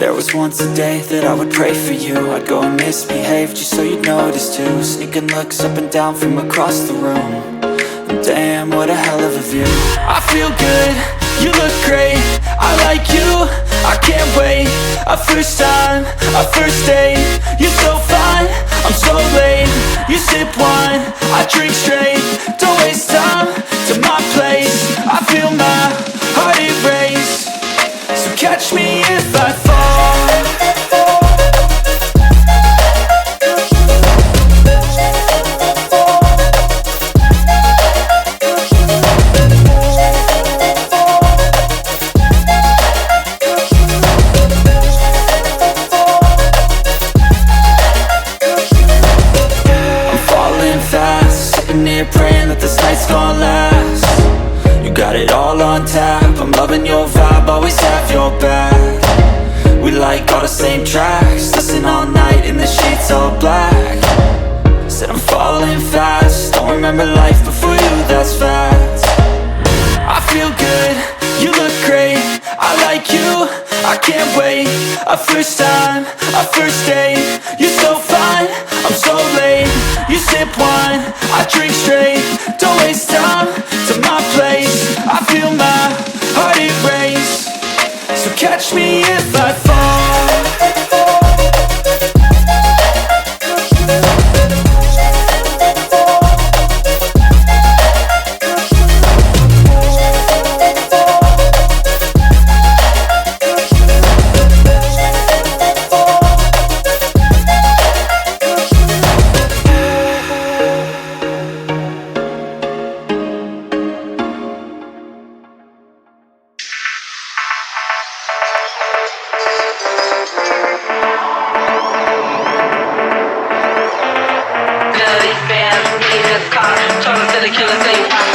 There was once a day that I would pray for you. I'd go and misbehave just so you'd notice too. Sneaking looks up and down from across the room. And damn, what a hell of a view. I feel good, you look great, I like you, I can't wait. A first time, a first date. You're so fine, I'm so late. You sip wine, I drink straight. Don't waste time to my place. I feel my heart erase. So catch me if I fall. Praying that this night's gonna last. You got it all on tap, I'm loving your vibe, always have your back. We like all the same tracks, listen all night in the sheets all black. Said I'm falling fast, don't remember life before you, that's fact. I feel good, you look great, I like you, I can't wait. A first time, a first date. You're so fine, I'm so late. You sip wine, I drink straight. Don't waste time to my place. I feel my heart erase. So catch me if I fall. Killer thing.